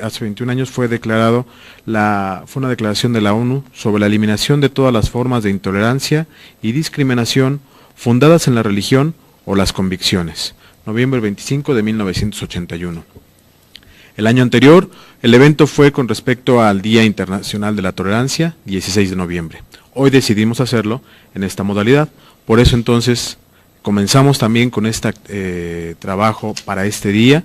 Hace 21 años fue una declaración de la ONU sobre la eliminación de todas las formas de intolerancia y discriminación fundadas en la religión o las convicciones, noviembre 25 de 1981. El año anterior, el evento fue con respecto al Día Internacional de la Tolerancia, 16 de noviembre. Hoy decidimos hacerlo en esta modalidad, por eso entonces comenzamos también con este trabajo para este día.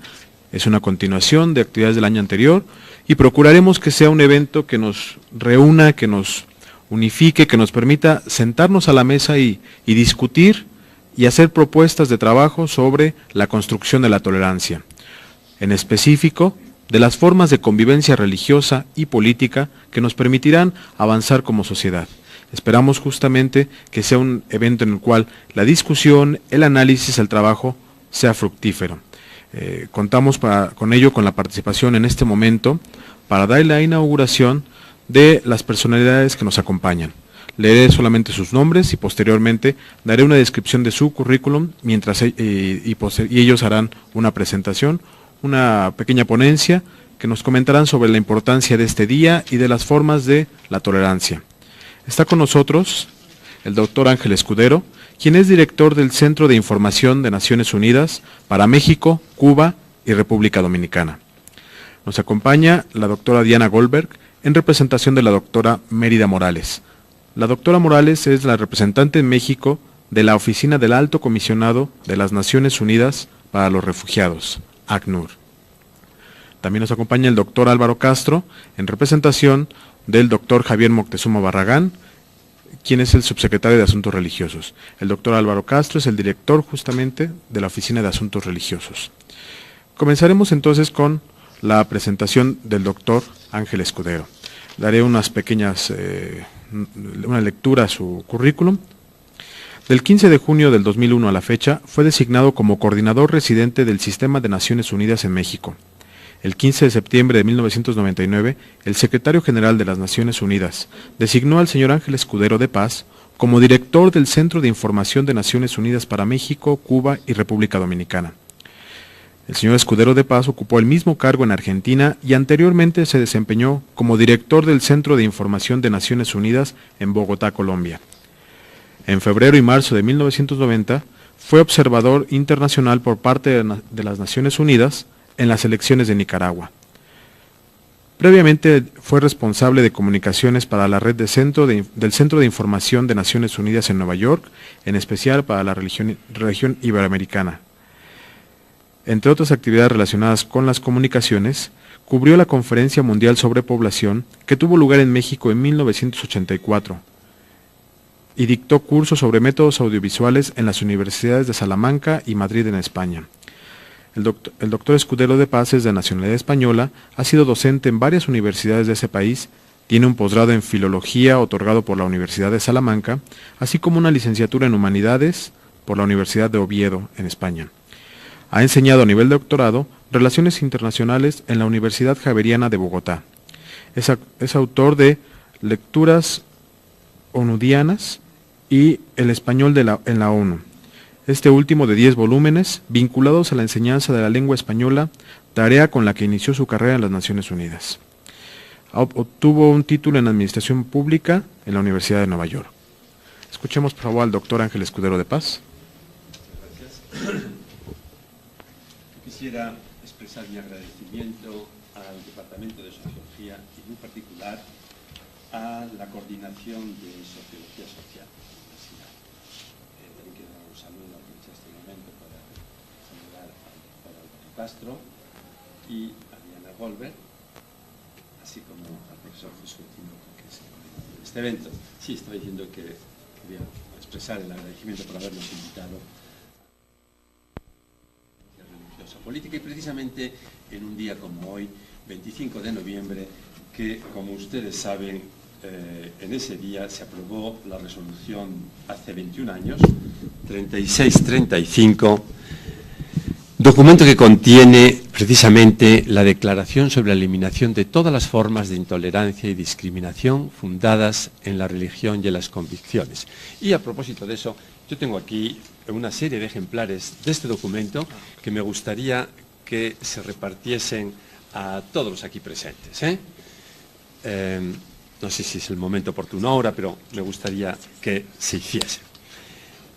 Es una continuación de actividades del año anterior y procuraremos que sea un evento que nos reúna, que nos unifique, que nos permita sentarnos a la mesa y discutir y hacer propuestas de trabajo sobre la construcción de la tolerancia. En específico, de las formas de convivencia religiosa y política que nos permitirán avanzar como sociedad. Esperamos justamente que sea un evento en el cual la discusión, el análisis, el trabajo sea fructífero. Contamos con ello con la participación en este momento para dar la inauguración de las personalidades que nos acompañan. Leeré solamente sus nombres y posteriormente daré una descripción de su currículum y ellos harán una presentación, una pequeña ponencia que nos comentarán sobre la importancia de este día y de las formas de la tolerancia. Está con nosotros el doctor Ángel Escudero, quien es director del Centro de Información de Naciones Unidas para México, Cuba y República Dominicana. Nos acompaña la doctora Diana Goldberg en representación de la doctora Mérida Morales. La doctora Morales es la representante en México de la Oficina del Alto Comisionado de las Naciones Unidas para los Refugiados, ACNUR. También nos acompaña el doctor Álvaro Castro en representación del doctor Javier Moctezuma Barragán, quien es el subsecretario de Asuntos Religiosos. El doctor Álvaro Castro es el director justamente de la Oficina de Asuntos Religiosos. Comenzaremos entonces con la presentación del doctor Ángel Escudero. Daré una lectura a su currículum. Del 15 de junio del 2001 a la fecha, fue designado como coordinador residente del Sistema de Naciones Unidas en México. El 15 de septiembre de 1999, el secretario general de las Naciones Unidas designó al señor Ángel Escudero de Paz como director del Centro de Información de Naciones Unidas para México, Cuba y República Dominicana. El señor Escudero de Paz ocupó el mismo cargo en Argentina y anteriormente se desempeñó como director del Centro de Información de Naciones Unidas en Bogotá, Colombia. En febrero y marzo de 1990, fue observador internacional por parte de las Naciones Unidas en las elecciones de Nicaragua. Previamente fue responsable de comunicaciones para la red del Centro de Información de Naciones Unidas en Nueva York, en especial para la región iberoamericana. Entre otras actividades relacionadas con las comunicaciones, cubrió la Conferencia Mundial sobre Población que tuvo lugar en México en 1984 y dictó cursos sobre métodos audiovisuales en las universidades de Salamanca y Madrid en España. El doctor Escudero de Paz es de nacionalidad española, ha sido docente en varias universidades de ese país, tiene un posgrado en Filología otorgado por la Universidad de Salamanca, así como una licenciatura en Humanidades por la Universidad de Oviedo, en España. Ha enseñado a nivel de doctorado Relaciones Internacionales en la Universidad Javeriana de Bogotá. Es autor de Lecturas Onudianas y El Español en la ONU. Este último de 10 volúmenes, vinculados a la enseñanza de la lengua española, tarea con la que inició su carrera en las Naciones Unidas. Obtuvo un título en Administración Pública en la Universidad de Nueva York. Escuchemos por favor al doctor Ángel Escudero de Paz. Gracias. Quisiera expresar mi agradecimiento al Departamento de Sociología y en particular a la Coordinación de Sociología Social. También quiero dar un saludo, aprovechar este momento para saludar al doctor Álvaro Castro y a Diana Goldberg, así como al profesor Josué Tinoco, que es el coordinador de este evento. Sí, estaba diciendo que quería expresar el agradecimiento por habernos invitado a la religiosa política y precisamente en un día como hoy, 25 de noviembre, que como ustedes saben, en ese día se aprobó la resolución hace 21 años, 3635, documento que contiene precisamente la declaración sobre la eliminación de todas las formas de intolerancia y discriminación fundadas en la religión y en las convicciones. Y a propósito de eso, yo tengo aquí una serie de ejemplares de este documento que me gustaría que se repartiesen a todos los aquí presentes. No sé si es el momento oportuno ahora, pero me gustaría que se hiciese.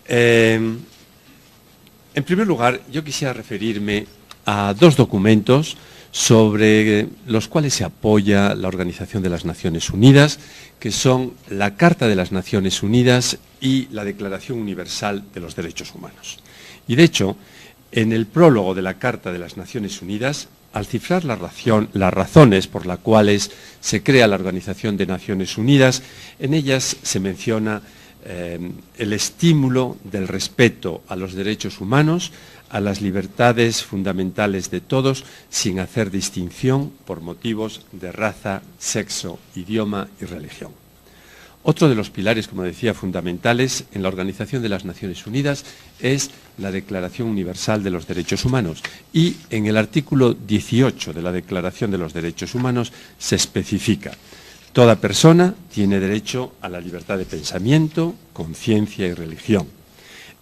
En primer lugar, yo quisiera referirme a dos documentos sobre los cuales se apoya la Organización de las Naciones Unidas, que son la Carta de las Naciones Unidas y la Declaración Universal de los Derechos Humanos. Y de hecho, en el prólogo de la Carta de las Naciones Unidas, al cifrar las razones por las cuales se crea la Organización de Naciones Unidas, en ellas se menciona el estímulo del respeto a los derechos humanos, a las libertades fundamentales de todos, sin hacer distinción por motivos de raza, sexo, idioma y religión. Otro de los pilares, como decía, fundamentales en la Organización de las Naciones Unidas es la Declaración Universal de los Derechos Humanos, y en el artículo 18 de la Declaración de los Derechos Humanos se especifica: toda persona tiene derecho a la libertad de pensamiento, conciencia y religión.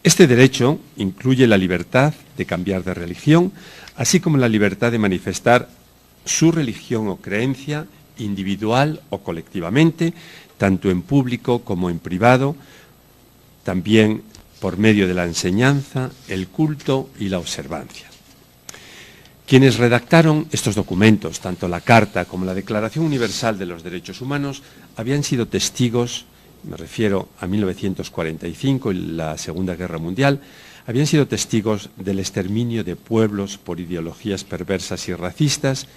Este derecho incluye la libertad de cambiar de religión, así como la libertad de manifestar su religión o creencia individual o colectivamente, tanto en público como en privado, también por medio de la enseñanza, el culto y la observancia. Quienes redactaron estos documentos, tanto la Carta como la Declaración Universal de los Derechos Humanos, habían sido testigos, me refiero a 1945 y la Segunda Guerra Mundial, habían sido testigos del exterminio de pueblos por ideologías perversas y racistas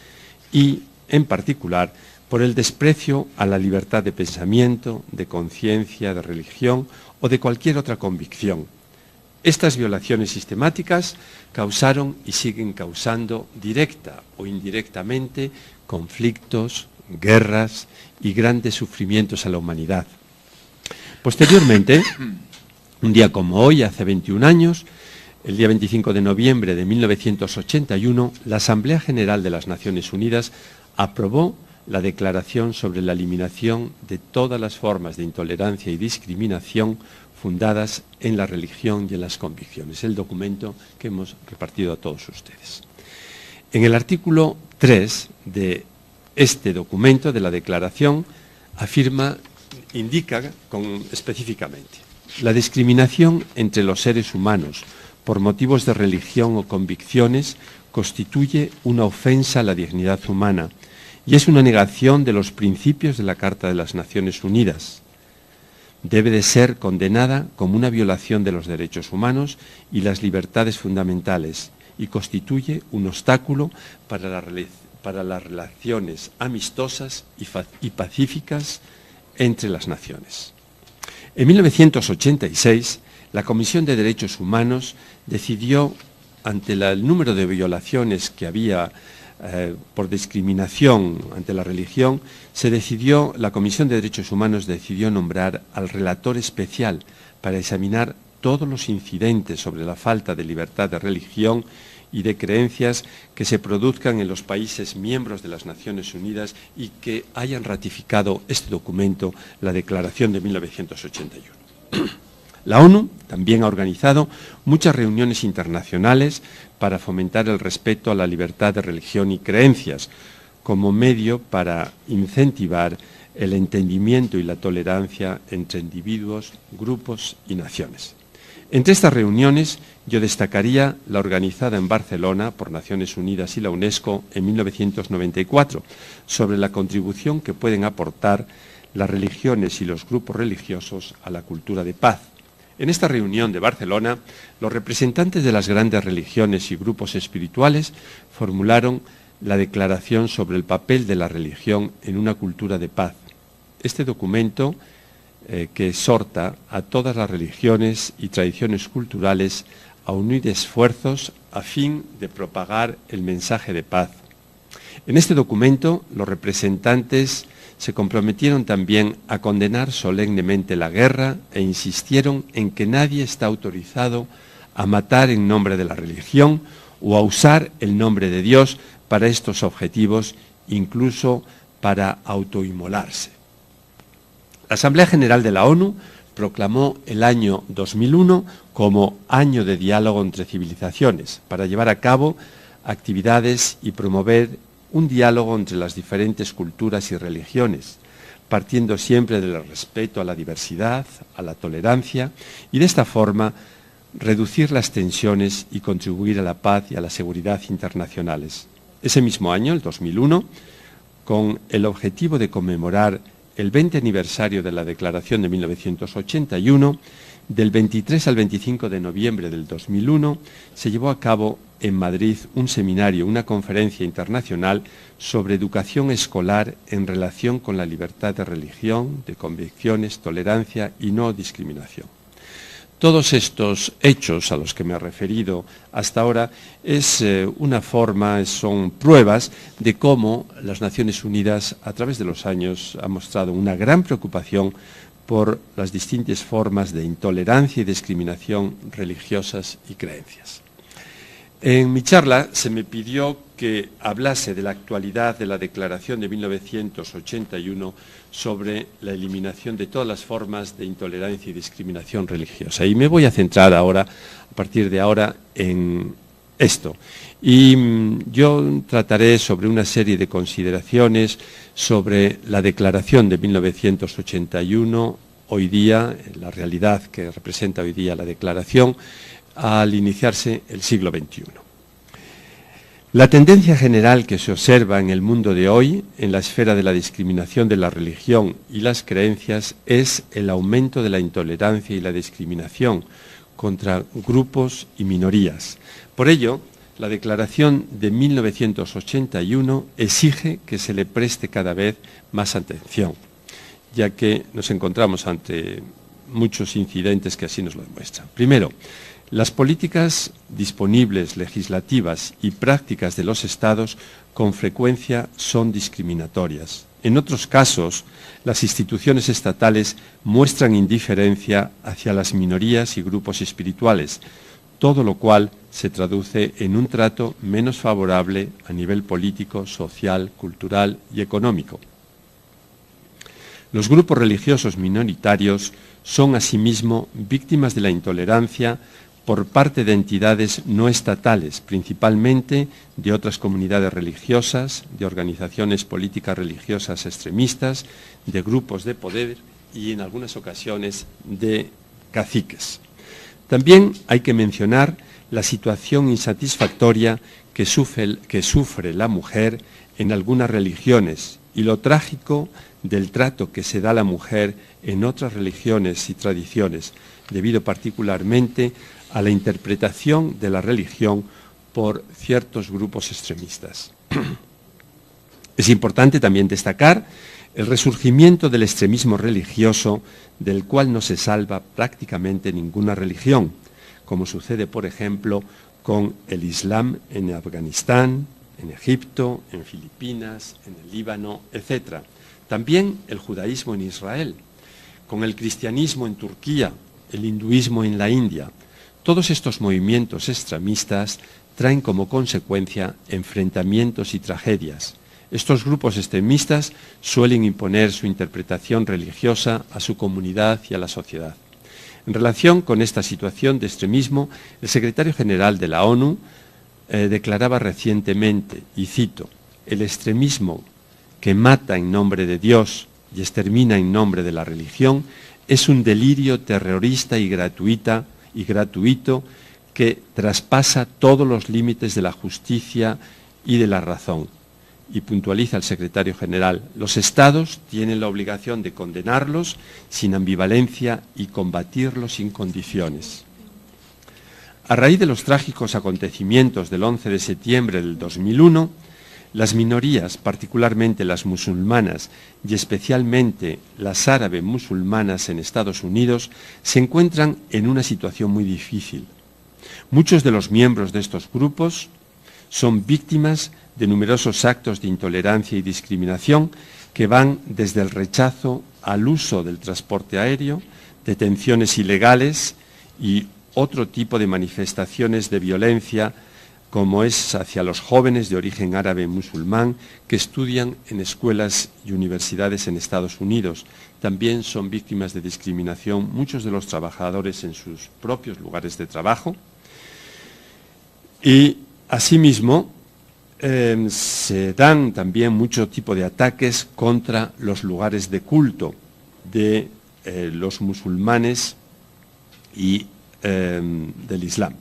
y, en particular, por el desprecio a la libertad de pensamiento, de conciencia, de religión o de cualquier otra convicción. Estas violaciones sistemáticas causaron y siguen causando, directa o indirectamente, conflictos, guerras y grandes sufrimientos a la humanidad. Posteriormente, un día como hoy, hace 21 años, el día 25 de noviembre de 1981, la Asamblea General de las Naciones Unidas aprobó la Declaración sobre la eliminación de todas las formas de intolerancia y discriminación fundadas en la religión y en las convicciones, el documento que hemos repartido a todos ustedes. En el artículo 3 de este documento, de la Declaración, indica específicamente: la discriminación entre los seres humanos por motivos de religión o convicciones constituye una ofensa a la dignidad humana y es una negación de los principios de la Carta de las Naciones Unidas. Debe de ser condenada como una violación de los derechos humanos y las libertades fundamentales y constituye un obstáculo para las relaciones amistosas y pacíficas entre las naciones. En 1986, la Comisión de Derechos Humanos decidió, ante el número de violaciones que había por discriminación ante la religión, la Comisión de Derechos Humanos decidió nombrar al relator especial para examinar todos los incidentes sobre la falta de libertad de religión y de creencias que se produzcan en los países miembros de las Naciones Unidas y que hayan ratificado este documento, la Declaración de 1981. La ONU también ha organizado muchas reuniones internacionales para fomentar el respeto a la libertad de religión y creencias, como medio para incentivar el entendimiento y la tolerancia entre individuos, grupos y naciones. Entre estas reuniones yo destacaría la organizada en Barcelona por Naciones Unidas y la UNESCO en 1994, sobre la contribución que pueden aportar las religiones y los grupos religiosos a la cultura de paz. En esta reunión de Barcelona, los representantes de las grandes religiones y grupos espirituales formularon la Declaración sobre el papel de la religión en una cultura de paz. Este documento, que exhorta a todas las religiones y tradiciones culturales a unir esfuerzos a fin de propagar el mensaje de paz. En este documento, los representantes se comprometieron también a condenar solemnemente la guerra e insistieron en que nadie está autorizado a matar en nombre de la religión o a usar el nombre de Dios para estos objetivos, incluso para autoinmolarse. La Asamblea General de la ONU proclamó el año 2001 como Año de Diálogo entre Civilizaciones para llevar a cabo actividades y promover un diálogo entre las diferentes culturas y religiones, partiendo siempre del respeto a la diversidad, a la tolerancia, y de esta forma reducir las tensiones y contribuir a la paz y a la seguridad internacionales. Ese mismo año, el 2001, con el objetivo de conmemorar el 20 aniversario de la Declaración de 1981, del 23 al 25 de noviembre del 2001, se llevó a cabo en Madrid un seminario, una conferencia internacional sobre educación escolar en relación con la libertad de religión, de convicciones, tolerancia y no discriminación. Todos estos hechos a los que me he referido hasta ahora son pruebas de cómo las Naciones Unidas a través de los años han mostrado una gran preocupación por las distintas formas de intolerancia y discriminación religiosas y creencias. En mi charla se me pidió que hablase de la actualidad de la Declaración de 1981 sobre la eliminación de todas las formas de intolerancia y discriminación religiosa. Y me voy a centrar ahora, a partir de ahora, en esto. Y yo trataré sobre una serie de consideraciones sobre la Declaración de 1981, hoy día, la realidad que representa hoy día la Declaración, al iniciarse el siglo XXI. La tendencia general que se observa en el mundo de hoy, en la esfera de la discriminación de la religión y las creencias, es el aumento de la intolerancia y la discriminación contra grupos y minorías. Por ello, la Declaración de 1981 exige que se le preste cada vez más atención, ya que nos encontramos ante muchos incidentes que así nos lo demuestran. Primero, las políticas disponibles, legislativas y prácticas de los Estados con frecuencia son discriminatorias. En otros casos, las instituciones estatales muestran indiferencia hacia las minorías y grupos espirituales, todo lo cual se traduce en un trato menos favorable a nivel político, social, cultural y económico. Los grupos religiosos minoritarios son asimismo víctimas de la intolerancia por parte de entidades no estatales, principalmente de otras comunidades religiosas, de organizaciones políticas religiosas extremistas, de grupos de poder y en algunas ocasiones de caciques. También hay que mencionar la situación insatisfactoria que sufre la mujer en algunas religiones y lo trágico del trato que se da a la mujer en otras religiones y tradiciones, debido particularmente a la interpretación de la religión por ciertos grupos extremistas. Es importante también destacar el resurgimiento del extremismo religioso, del cual no se salva prácticamente ninguna religión, como sucede, por ejemplo, con el Islam en Afganistán, en Egipto, en Filipinas, en el Líbano, etc. También el judaísmo en Israel, con el cristianismo en Turquía, el hinduismo en la India. Todos estos movimientos extremistas traen como consecuencia enfrentamientos y tragedias. Estos grupos extremistas suelen imponer su interpretación religiosa a su comunidad y a la sociedad. En relación con esta situación de extremismo, el secretario general de la ONU declaraba recientemente, y cito, «El extremismo que mata en nombre de Dios y extermina en nombre de la religión es un delirio terrorista y gratuito que traspasa todos los límites de la justicia y de la razón». Y puntualiza el secretario general, los Estados tienen la obligación de condenarlos sin ambivalencia y combatirlos sin condiciones. A raíz de los trágicos acontecimientos del 11 de septiembre del 2001, las minorías, particularmente las musulmanas y especialmente las árabe musulmanas en Estados Unidos, se encuentran en una situación muy difícil. Muchos de los miembros de estos grupos son víctimas de numerosos actos de intolerancia y discriminación que van desde el rechazo al uso del transporte aéreo, detenciones ilegales y otro tipo de manifestaciones de violencia, como es hacia los jóvenes de origen árabe musulmán que estudian en escuelas y universidades en Estados Unidos. También son víctimas de discriminación muchos de los trabajadores en sus propios lugares de trabajo. Y asimismo, se dan también mucho tipo de ataques contra los lugares de culto de los musulmanes y del Islam.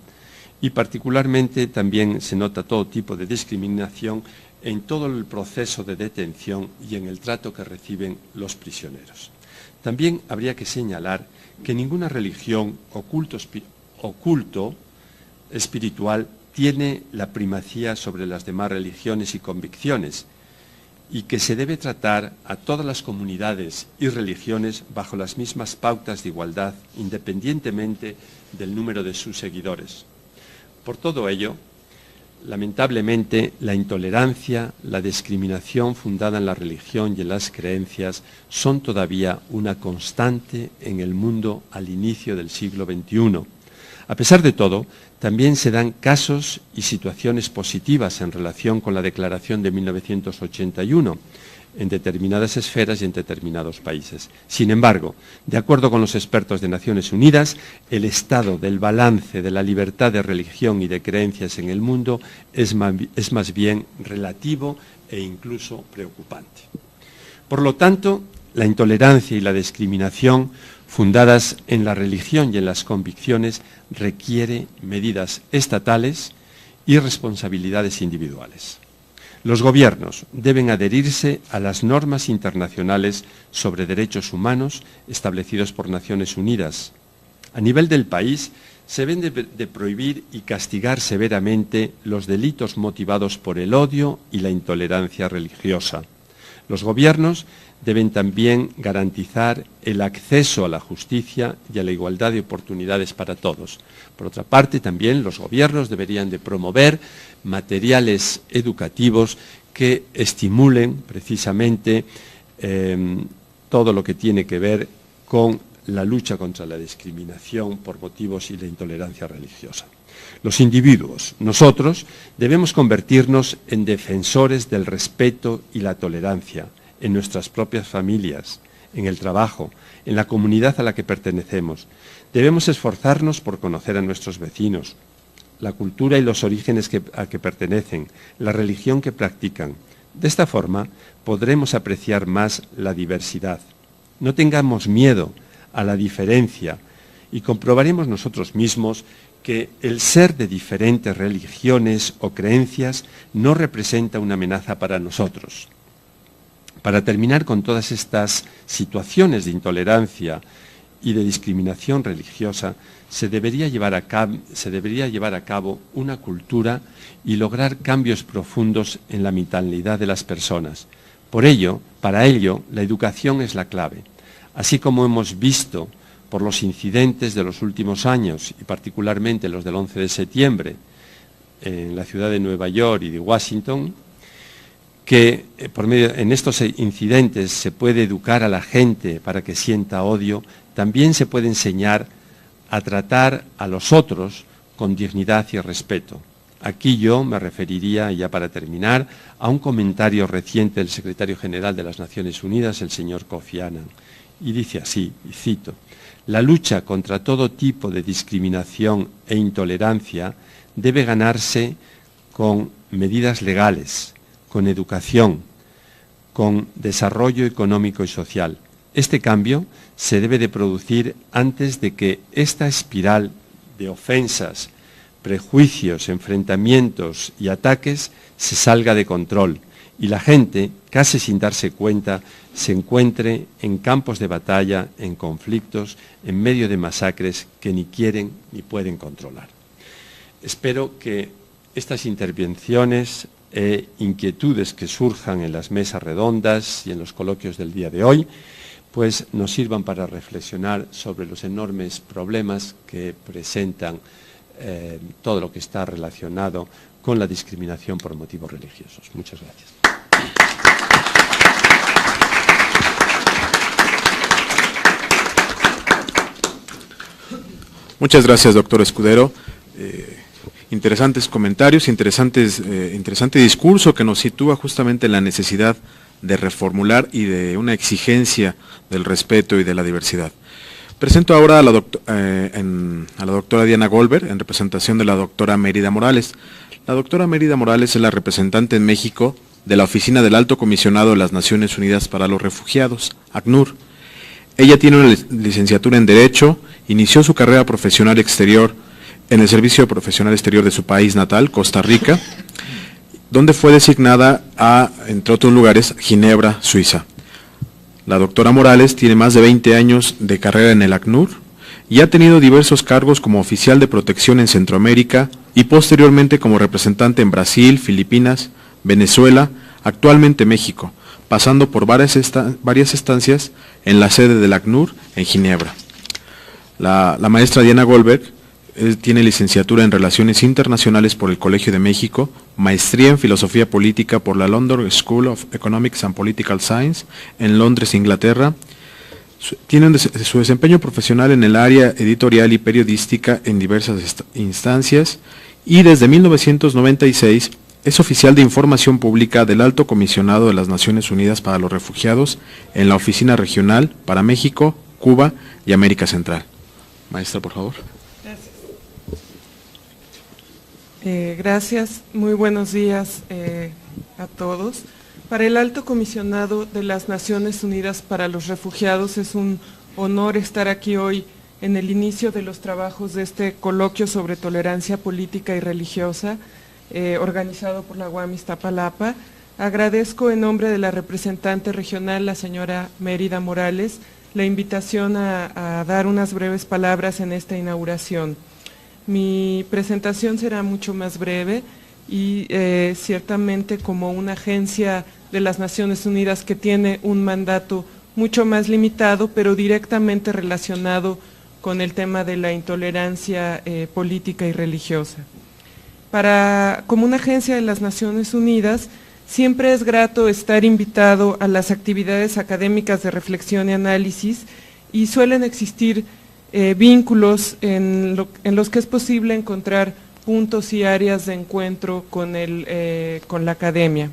Y particularmente también se nota todo tipo de discriminación en todo el proceso de detención y en el trato que reciben los prisioneros. También habría que señalar que ninguna religión o culto espiritual tiene la primacía sobre las demás religiones y convicciones, y que se debe tratar a todas las comunidades y religiones bajo las mismas pautas de igualdad, independientemente del número de sus seguidores. Por todo ello, lamentablemente, la intolerancia, la discriminación fundada en la religión y en las creencias son todavía una constante en el mundo al inicio del siglo XXI. A pesar de todo, también se dan casos y situaciones positivas en relación con la Declaración de 1981 en determinadas esferas y en determinados países. Sin embargo, de acuerdo con los expertos de Naciones Unidas, el estado del balance de la libertad de religión y de creencias en el mundo es más bien relativo e incluso preocupante. Por lo tanto, la intolerancia y la discriminación fundadas en la religión y en las convicciones requiere medidas estatales y responsabilidades individuales. Los gobiernos deben adherirse a las normas internacionales sobre derechos humanos establecidos por Naciones Unidas. A nivel del país, se deben de prohibir y castigar severamente los delitos motivados por el odio y la intolerancia religiosa. Los gobiernos deben también garantizar el acceso a la justicia y a la igualdad de oportunidades para todos. Por otra parte, también los gobiernos deberían de promover materiales educativos que estimulen precisamente todo lo que tiene que ver con la lucha contra la discriminación por motivos y la intolerancia religiosa. Los individuos, nosotros, debemos convertirnos en defensores del respeto y la tolerancia en nuestras propias familias, en el trabajo, en la comunidad a la que pertenecemos. Debemos esforzarnos por conocer a nuestros vecinos, la cultura y los orígenes a que pertenecen, la religión que practican. De esta forma podremos apreciar más la diversidad. No tengamos miedo a la diferencia y comprobaremos nosotros mismos que el ser de diferentes religiones o creencias no representa una amenaza para nosotros. Para terminar con todas estas situaciones de intolerancia y de discriminación religiosa, se debería llevar a cabo una cultura y lograr cambios profundos en la mentalidad de las personas. Para ello, la educación es la clave. Así como hemos visto por los incidentes de los últimos años, y particularmente los del 11 de septiembre, en la ciudad de Nueva York y de Washington, que en estos incidentes se puede educar a la gente para que sienta odio, también se puede enseñar a tratar a los otros con dignidad y respeto. Aquí yo me referiría, ya para terminar, a un comentario reciente del secretario general de las Naciones Unidas, el señor Kofi Annan, y dice así, y cito: «La lucha contra todo tipo de discriminación e intolerancia debe ganarse con medidas legales, con educación, con desarrollo económico y social. Este cambio se debe de producir antes de que esta espiral de ofensas, prejuicios, enfrentamientos y ataques se salga de control y la gente, casi sin darse cuenta, se encuentre en campos de batalla, en conflictos, en medio de masacres que ni quieren ni pueden controlar». Espero que estas intervenciones e inquietudes que surjan en las mesas redondas y en los coloquios del día de hoy, pues nos sirvan para reflexionar sobre los enormes problemas que presentan todo lo que está relacionado con la discriminación por motivos religiosos. Muchas gracias. Muchas gracias, doctor Escudero. Interesantes comentarios, interesante discurso que nos sitúa justamente en la necesidad de reformular y de una exigencia del respeto y de la diversidad. Presento ahora a la doctora Diana Goldberg, en representación de la doctora Mérida Morales. La doctora Mérida Morales es la representante en México de la Oficina del Alto Comisionado de las Naciones Unidas para los Refugiados, ACNUR. Ella tiene una licenciatura en Derecho, inició su carrera profesional exterior en el Servicio Profesional Exterior de su país natal, Costa Rica, donde fue designada a, entre otros lugares, Ginebra, Suiza. La doctora Morales tiene más de 20 años de carrera en el ACNUR y ha tenido diversos cargos como oficial de protección en Centroamérica y posteriormente como representante en Brasil, Filipinas, Venezuela, actualmente México, pasando por varias estancias en la sede del ACNUR en Ginebra. La maestra Diana Goldberg tiene licenciatura en Relaciones Internacionales por el Colegio de México, maestría en Filosofía Política por la London School of Economics and Political Science en Londres, Inglaterra. Tiene su desempeño profesional en el área editorial y periodística en diversas instancias y desde 1996 es oficial de información pública del Alto Comisionado de las Naciones Unidas para los Refugiados en la Oficina Regional para México, Cuba y América Central. Maestra, por favor. Gracias, muy buenos días a todos. Para el Alto Comisionado de las Naciones Unidas para los Refugiados es un honor estar aquí hoy en el inicio de los trabajos de este coloquio sobre tolerancia política y religiosa, organizado por la UAM Iztapalapa. Agradezco en nombre de la representante regional, la señora Mérida Morales, la invitación a dar unas breves palabras en esta inauguración. Mi presentación será mucho más breve y ciertamente como una agencia de las Naciones Unidas que tiene un mandato mucho más limitado, pero directamente relacionado con el tema de la intolerancia política y religiosa. Como una agencia de las Naciones Unidas, siempre es grato estar invitado a las actividades académicas de reflexión y análisis y suelen existir vínculos en los que es posible encontrar puntos y áreas de encuentro con la academia.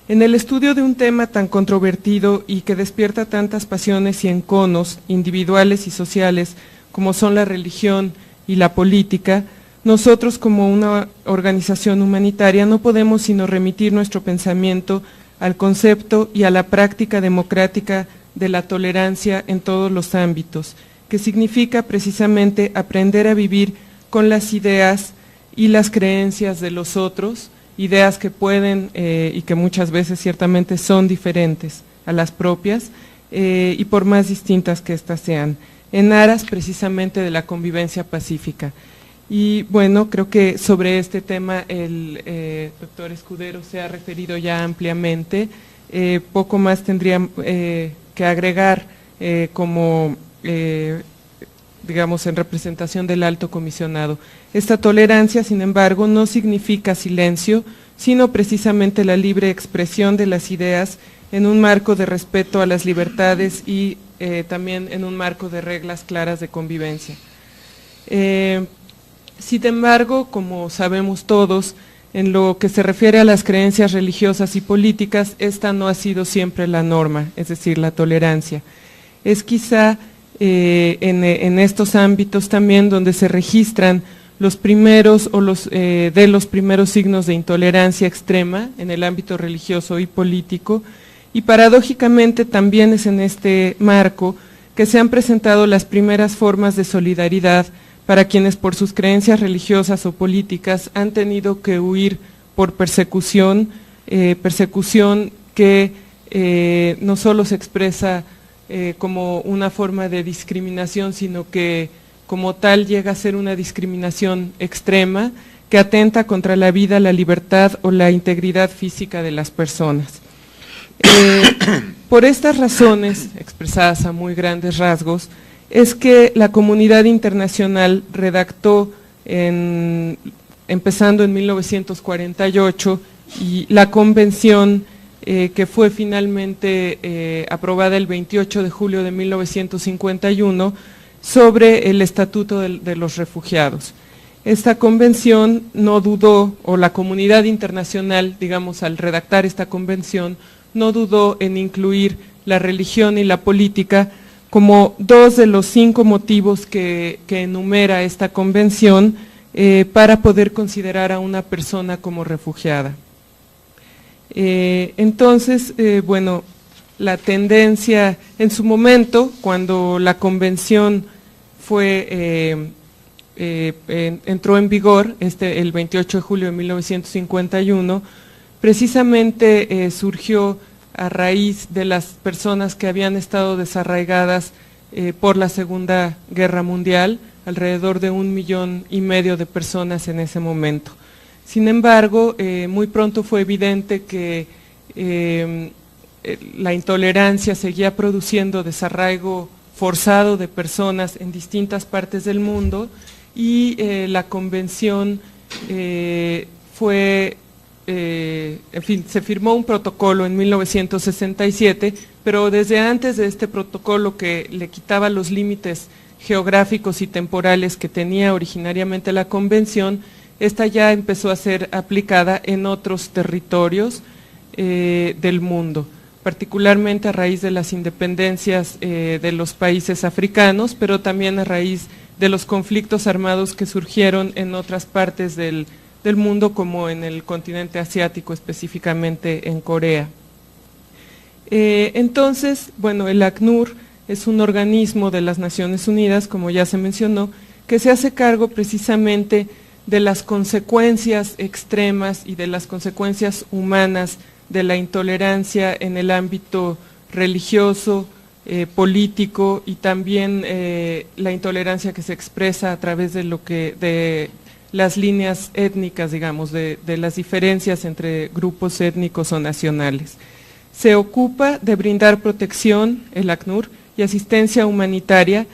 En el estudio de un tema tan controvertido y que despierta tantas pasiones y enconos individuales y sociales como son la religión y la política, nosotros como una organización humanitaria no podemos sino remitir nuestro pensamiento al concepto y a la práctica democrática de la tolerancia en todos los ámbitos, que significa precisamente aprender a vivir con las ideas y las creencias de los otros, ideas que pueden y que muchas veces ciertamente son diferentes a las propias y por más distintas que éstas sean, en aras precisamente de la convivencia pacífica. Y bueno, creo que sobre este tema el doctor Escudero se ha referido ya ampliamente, poco más tendría que agregar como digamos en representación del Alto Comisionado. Esta tolerancia, sin embargo, no significa silencio, sino precisamente la libre expresión de las ideas en un marco de respeto a las libertades y también en un marco de reglas claras de convivencia. Sin embargo, como sabemos todos, en lo que se refiere a las creencias religiosas y políticas, esta no ha sido siempre la norma, es decir, la tolerancia. Es quizá en estos ámbitos también donde se registran los primeros o de los primeros signos de intolerancia extrema en el ámbito religioso y político, y paradójicamente también es en este marco que se han presentado las primeras formas de solidaridad para quienes por sus creencias religiosas o políticas han tenido que huir por persecución, persecución que no solo se expresa como una forma de discriminación, sino que como tal llega a ser una discriminación extrema que atenta contra la vida, la libertad o la integridad física de las personas. Por estas razones, expresadas a muy grandes rasgos, es que la comunidad internacional redactó, empezando en 1948, y la convención que fue finalmente aprobada el 28 de julio de 1951 sobre el Estatuto de los Refugiados. Esta convención no dudó, o la comunidad internacional, digamos, al redactar esta convención, no dudó en incluir la religión y la política como dos de los 5 motivos que enumera esta convención para poder considerar a una persona como refugiada. Entonces, bueno, la tendencia en su momento, cuando la convención entró en vigor el 28 de julio de 1951, precisamente surgió a raíz de las personas que habían estado desarraigadas por la Segunda Guerra Mundial, alrededor de 1,5 millones de personas en ese momento. Sin embargo, muy pronto fue evidente que la intolerancia seguía produciendo desarraigo forzado de personas en distintas partes del mundo, y la convención en fin, se firmó un protocolo en 1967, pero desde antes de este protocolo, que le quitaba los límites geográficos y temporales que tenía originariamente la convención, esta ya empezó a ser aplicada en otros territorios del mundo, particularmente a raíz de las independencias de los países africanos, pero también a raíz de los conflictos armados que surgieron en otras partes del mundo, como en el continente asiático, específicamente en Corea. Entonces, bueno, el ACNUR es un organismo de las Naciones Unidas, como ya se mencionó, que se hace cargo precisamente de las consecuencias extremas y de las consecuencias humanas de la intolerancia en el ámbito religioso, político, y también la intolerancia que se expresa a través de las líneas étnicas, digamos, de las diferencias entre grupos étnicos o nacionales. Se ocupa de brindar protección, el ACNUR, y asistencia humanitaria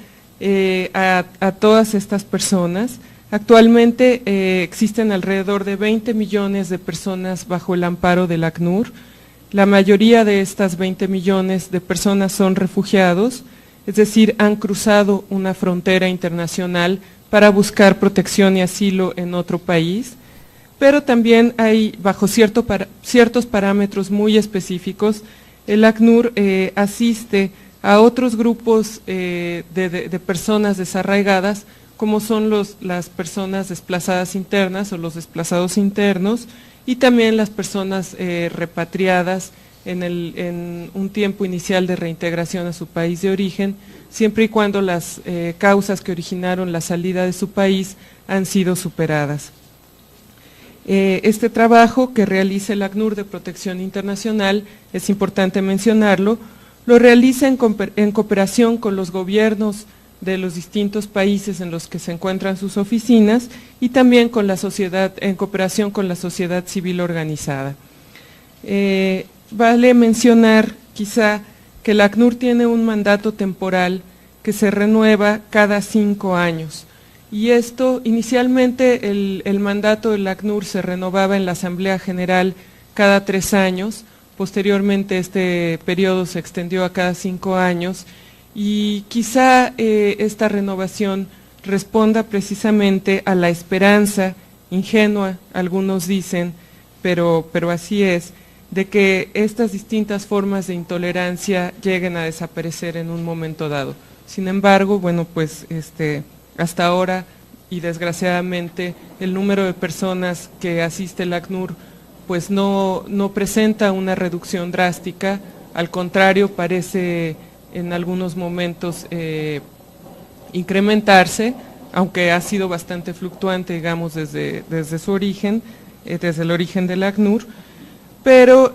a todas estas personas. Actualmente existen alrededor de 20 millones de personas bajo el amparo del ACNUR. La mayoría de estas 20 millones de personas son refugiados, es decir, han cruzado una frontera internacional para buscar protección y asilo en otro país, pero también hay, bajo ciertos parámetros muy específicos, el ACNUR asiste a otros grupos de personas desarraigadas, como son las personas desplazadas internas o los desplazados internos, y también las personas repatriadas en un tiempo inicial de reintegración a su país de origen, siempre y cuando las causas que originaron la salida de su país han sido superadas. Este trabajo que realiza el ACNUR de Protección Internacional, es importante mencionarlo, lo realiza en cooperación con los gobiernos de los distintos países en los que se encuentran sus oficinas, y también con la sociedad, en cooperación con la sociedad civil organizada. Vale mencionar quizá que el ACNUR tiene un mandato temporal que se renueva cada 5 años, y esto, inicialmente el mandato del ACNUR se renovaba en la Asamblea General cada 3 años, posteriormente este periodo se extendió a cada 5 años, y quizá esta renovación responda precisamente a la esperanza ingenua, algunos dicen, pero así es, de que estas distintas formas de intolerancia lleguen a desaparecer en un momento dado. Sin embargo, bueno, pues hasta ahora, y desgraciadamente, el número de personas que asiste el ACNUR pues no presenta una reducción drástica, al contrario, parece en algunos momentos incrementarse, aunque ha sido bastante fluctuante, digamos, desde su origen, desde el origen del ACNUR, pero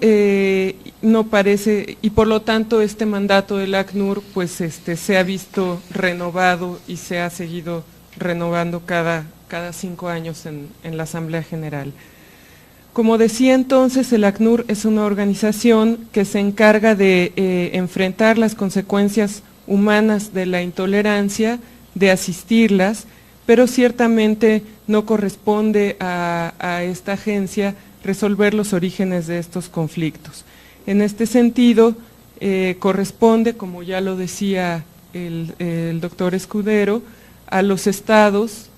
no parece, y por lo tanto este mandato del ACNUR pues se ha visto renovado y se ha seguido renovando cada 5 años en la Asamblea General. Como decía entonces, el ACNUR es una organización que se encarga de enfrentar las consecuencias humanas de la intolerancia, de asistirlas, pero ciertamente no corresponde a esta agencia resolver los orígenes de estos conflictos. En este sentido, corresponde, como ya lo decía el doctor Escudero, a los estados,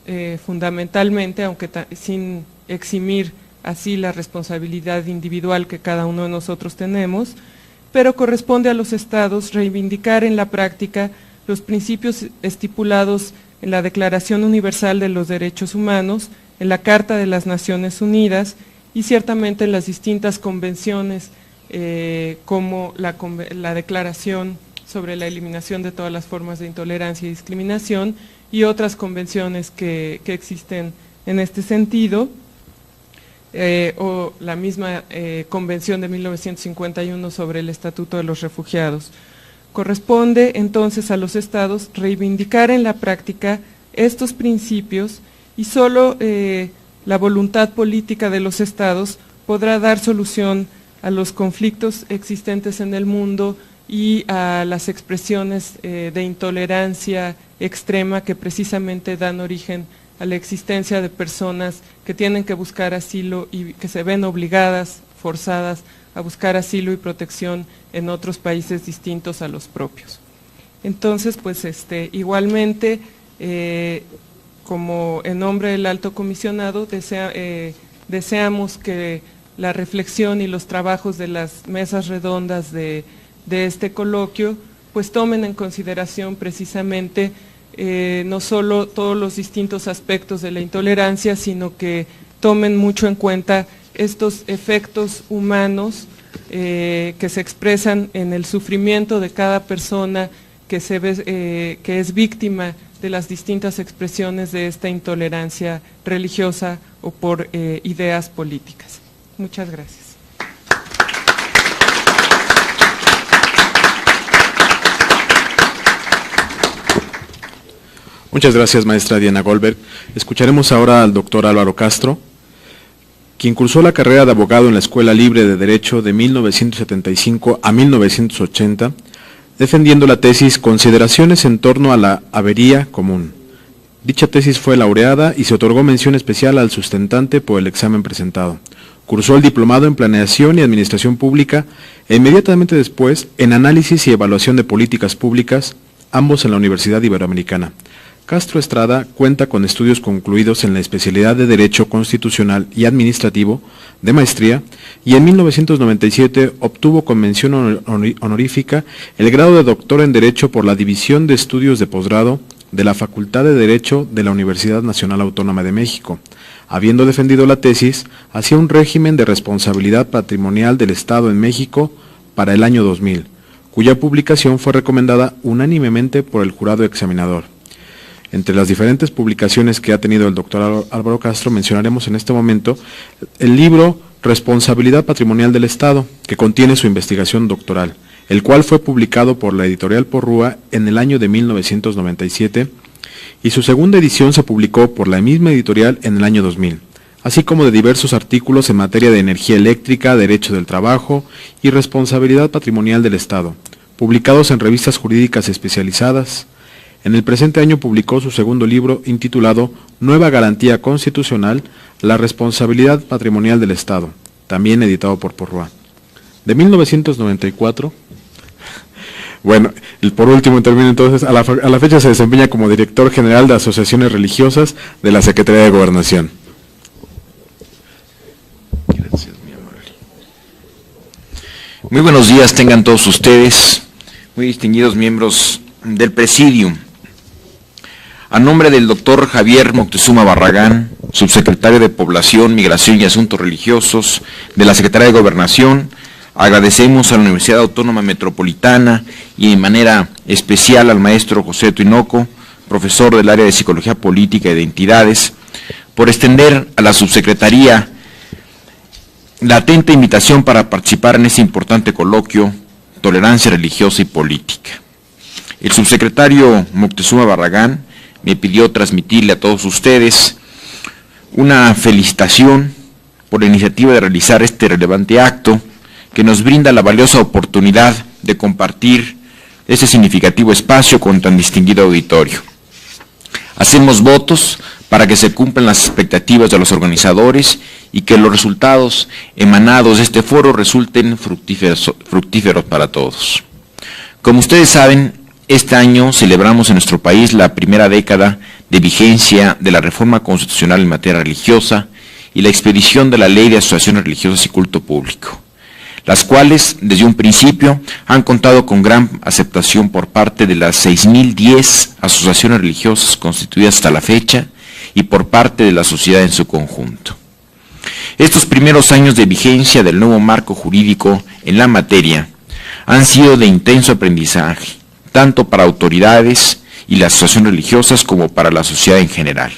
fundamentalmente, aunque sin eximir así la responsabilidad individual que cada uno de nosotros tenemos, pero corresponde a los estados reivindicar en la práctica los principios estipulados en la Declaración Universal de los Derechos Humanos, en la Carta de las Naciones Unidas y ciertamente en las distintas convenciones como la Declaración sobre la Eliminación de todas las formas de intolerancia y discriminación y otras convenciones que existen en este sentido, o la misma Convención de 1951 sobre el Estatuto de los Refugiados. Corresponde entonces a los estados reivindicar en la práctica estos principios y solo la voluntad política de los estados podrá dar solución a los conflictos existentes en el mundo y a las expresiones de intolerancia extrema que precisamente dan origen a la existencia de personas que tienen que buscar asilo y que se ven obligadas, forzadas a buscar asilo y protección en otros países distintos a los propios. Entonces, pues igualmente, como en nombre del Alto Comisionado, deseamos que la reflexión y los trabajos de las mesas redondas de este coloquio, pues tomen en consideración precisamente no solo todos los distintos aspectos de la intolerancia, sino que tomen mucho en cuenta estos efectos humanos que se expresan en el sufrimiento de cada persona que es víctima de las distintas expresiones de esta intolerancia religiosa o por ideas políticas. Muchas gracias. Muchas gracias, maestra Diana Goldberg. Escucharemos ahora al doctor Álvaro Castro, quien cursó la carrera de abogado en la Escuela Libre de Derecho de 1975 a 1980, defendiendo la tesis Consideraciones en torno a la avería común. Dicha tesis fue laureada y se otorgó mención especial al sustentante por el examen presentado. Cursó el diplomado en Planeación y Administración Pública e inmediatamente después en Análisis y Evaluación de Políticas Públicas, ambos en la Universidad Iberoamericana. Castro Estrada cuenta con estudios concluidos en la especialidad de Derecho Constitucional y Administrativo de maestría y en 1997 obtuvo con mención honorífica el grado de doctor en Derecho por la División de Estudios de Posgrado de la Facultad de Derecho de la Universidad Nacional Autónoma de México, habiendo defendido la tesis hacia un régimen de responsabilidad patrimonial del Estado en México para el año 2000, cuya publicación fue recomendada unánimemente por el jurado examinador. Entre las diferentes publicaciones que ha tenido el doctor Álvaro Castro, mencionaremos en este momento el libro Responsabilidad Patrimonial del Estado, que contiene su investigación doctoral, el cual fue publicado por la editorial Porrúa en el año de 1997, y su segunda edición se publicó por la misma editorial en el año 2000, así como de diversos artículos en materia de energía eléctrica, derecho del trabajo y responsabilidad patrimonial del Estado, publicados en revistas jurídicas especializadas. En el presente año publicó su segundo libro intitulado Nueva Garantía Constitucional, la responsabilidad patrimonial del Estado, también editado por Porrúa. De 1994, bueno, por último termino entonces, a la fecha se desempeña como director general de asociaciones religiosas de la Secretaría de Gobernación. Gracias, mi amor. Muy buenos días tengan todos ustedes, muy distinguidos miembros del Presidium. A nombre del doctor Javier Moctezuma Barragán, subsecretario de Población, Migración y Asuntos Religiosos de la Secretaría de Gobernación, agradecemos a la Universidad Autónoma Metropolitana y de manera especial al maestro José Tinoco, profesor del área de Psicología Política y de Entidades, por extender a la subsecretaría la atenta invitación para participar en este importante coloquio, Tolerancia Religiosa y Política. El subsecretario Moctezuma Barragán me pidió transmitirle a todos ustedes una felicitación por la iniciativa de realizar este relevante acto que nos brinda la valiosa oportunidad de compartir este significativo espacio con tan distinguido auditorio. Hacemos votos para que se cumplan las expectativas de los organizadores y que los resultados emanados de este foro resulten fructíferos para todos. Como ustedes saben, este año celebramos en nuestro país la primera década de vigencia de la reforma constitucional en materia religiosa y la expedición de la Ley de Asociaciones Religiosas y Culto Público. las cuales desde un principio han contado con gran aceptación por parte de las 6.010 asociaciones religiosas constituidas hasta la fecha y por parte de la sociedad en su conjunto. Estos primeros años de vigencia del nuevo marco jurídico en la materia han sido de intenso aprendizaje, tanto para autoridades y las asociaciones religiosas como para la sociedad en general.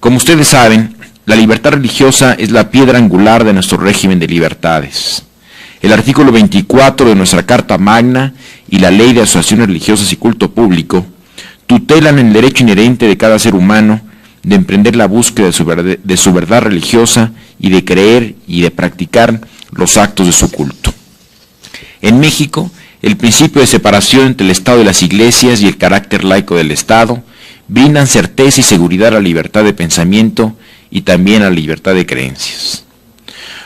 Como ustedes saben, la libertad religiosa es la piedra angular de nuestro régimen de libertades. El artículo 24 de nuestra Carta Magna y la Ley de Asociaciones Religiosas y Culto Público tutelan el derecho inherente de cada ser humano de emprender la búsqueda de su verdad religiosa y de creer y de practicar los actos de su culto. En México, el principio de separación entre el Estado y las iglesias y el carácter laico del Estado brindan certeza y seguridad a la libertad de pensamiento y también a la libertad de creencias.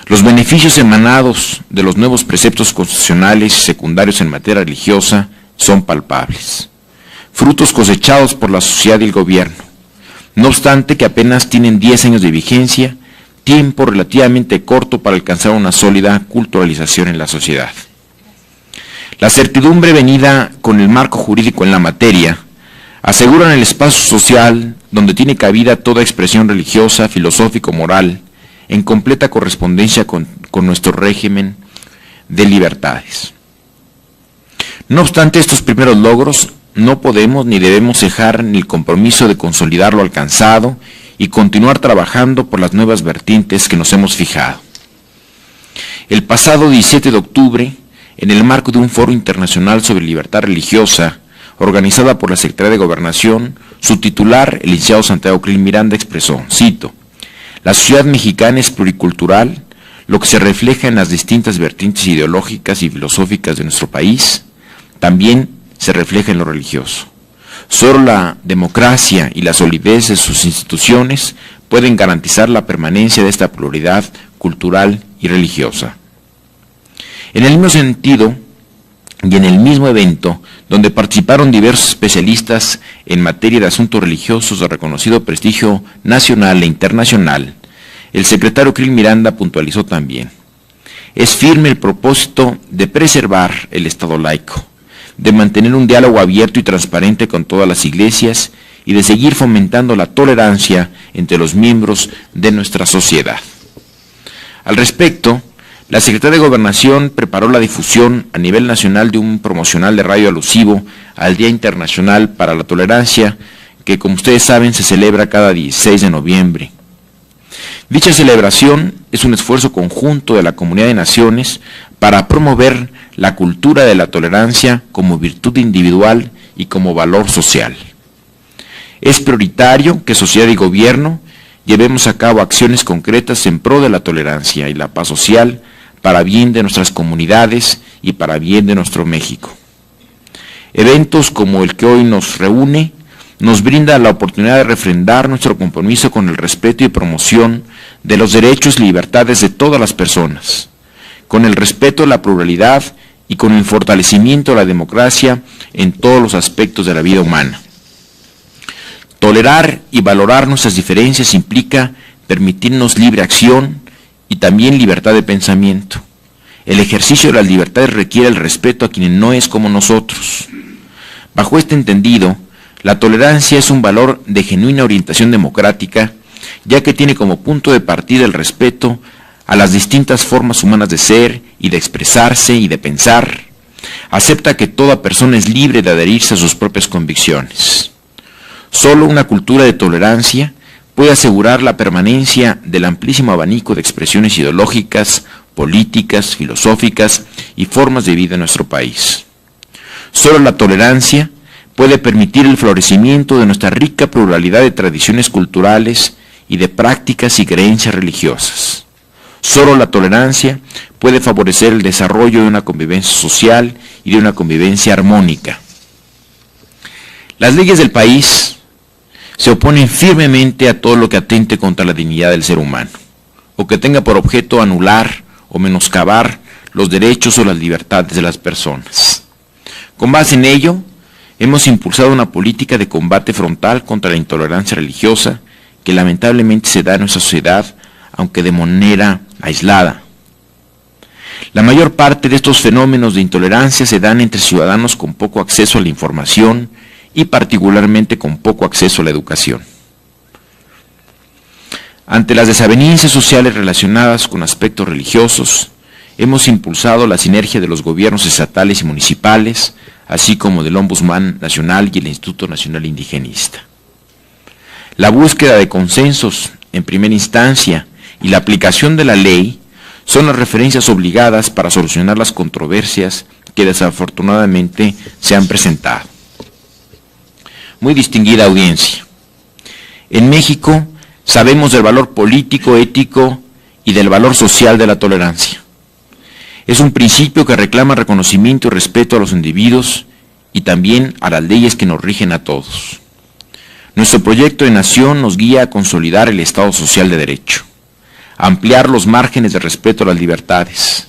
Los beneficios emanados de los nuevos preceptos constitucionales y secundarios en materia religiosa son palpables, frutos cosechados por la sociedad y el gobierno, no obstante que apenas tienen 10 años de vigencia, tiempo relativamente corto para alcanzar una sólida culturalización en la sociedad. La certidumbre venida con el marco jurídico en la materia aseguran el espacio social donde tiene cabida toda expresión religiosa, filosófico-moral, en completa correspondencia con nuestro régimen de libertades. No obstante estos primeros logros, no podemos ni debemos cejar ni el compromiso de consolidar lo alcanzado y continuar trabajando por las nuevas vertientes que nos hemos fijado. El pasado 17 de octubre, en el marco de un foro internacional sobre libertad religiosa, organizada por la Secretaría de Gobernación, su titular, el licenciado Santiago Krill Miranda, expresó, cito, «La sociedad mexicana es pluricultural, lo que se refleja en las distintas vertientes ideológicas y filosóficas de nuestro país, también se refleja en lo religioso. Solo la democracia y la solidez de sus instituciones pueden garantizar la permanencia de esta pluralidad cultural y religiosa». En el mismo sentido, y en el mismo evento, donde participaron diversos especialistas en materia de asuntos religiosos de reconocido prestigio nacional e internacional, el secretario Krill Miranda puntualizó también: es firme el propósito de preservar el Estado laico, de mantener un diálogo abierto y transparente con todas las iglesias y de seguir fomentando la tolerancia entre los miembros de nuestra sociedad. Al respecto, la Secretaría de Gobernación preparó la difusión a nivel nacional de un promocional de radio alusivo al Día Internacional para la Tolerancia, que como ustedes saben se celebra cada 16 de noviembre. Dicha celebración es un esfuerzo conjunto de la comunidad de naciones para promover la cultura de la tolerancia como virtud individual y como valor social. Es prioritario que sociedad y gobierno llevemos a cabo acciones concretas en pro de la tolerancia y la paz social para bien de nuestras comunidades y para bien de nuestro México. Eventos como el que hoy nos reúne nos brinda la oportunidad de refrendar nuestro compromiso con el respeto y promoción de los derechos y libertades de todas las personas, con el respeto a la pluralidad y con el fortalecimiento de la democracia en todos los aspectos de la vida humana. Tolerar y valorar nuestras diferencias implica permitirnos libre acción y también libertad de pensamiento. El ejercicio de las libertades requiere el respeto a quienes no es como nosotros. Bajo este entendido, la tolerancia es un valor de genuina orientación democrática, ya que tiene como punto de partida el respeto a las distintas formas humanas de ser y de expresarse y de pensar. Acepta que toda persona es libre de adherirse a sus propias convicciones. Solo una cultura de tolerancia puede asegurar la permanencia del amplísimo abanico de expresiones ideológicas, políticas, filosóficas y formas de vida en nuestro país. Solo la tolerancia puede permitir el florecimiento de nuestra rica pluralidad de tradiciones culturales y de prácticas y creencias religiosas. Solo la tolerancia puede favorecer el desarrollo de una convivencia social y de una convivencia armónica. Las leyes del país se oponen firmemente a todo lo que atente contra la dignidad del ser humano, o que tenga por objeto anular o menoscabar los derechos o las libertades de las personas. Con base en ello, hemos impulsado una política de combate frontal contra la intolerancia religiosa que lamentablemente se da en nuestra sociedad, aunque de manera aislada. La mayor parte de estos fenómenos de intolerancia se dan entre ciudadanos con poco acceso a la información y particularmente con poco acceso a la educación. Ante las desavenencias sociales relacionadas con aspectos religiosos, hemos impulsado la sinergia de los gobiernos estatales y municipales, así como del Ombudsman Nacional y el Instituto Nacional Indigenista. La búsqueda de consensos en primera instancia y la aplicación de la ley son las referencias obligadas para solucionar las controversias que desafortunadamente se han presentado. Muy distinguida audiencia, en México sabemos del valor político, ético y del valor social de la tolerancia. Es un principio que reclama reconocimiento y respeto a los individuos y también a las leyes que nos rigen a todos. Nuestro proyecto de nación nos guía a consolidar el Estado Social de Derecho, ampliar los márgenes de respeto a las libertades,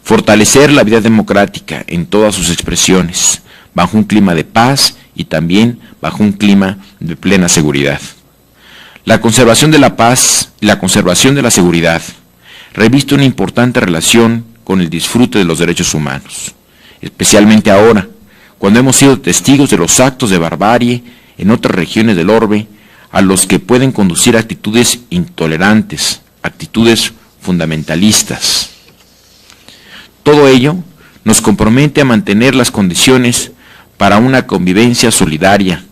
fortalecer la vida democrática en todas sus expresiones, bajo un clima de paz y también bajo un clima de plena seguridad. La conservación de la paz y la conservación de la seguridad reviste una importante relación con el disfrute de los derechos humanos, especialmente ahora, cuando hemos sido testigos de los actos de barbarie en otras regiones del orbe, a los que pueden conducir a actitudes intolerantes, actitudes fundamentalistas. Todo ello nos compromete a mantener las condiciones para una convivencia solidaria,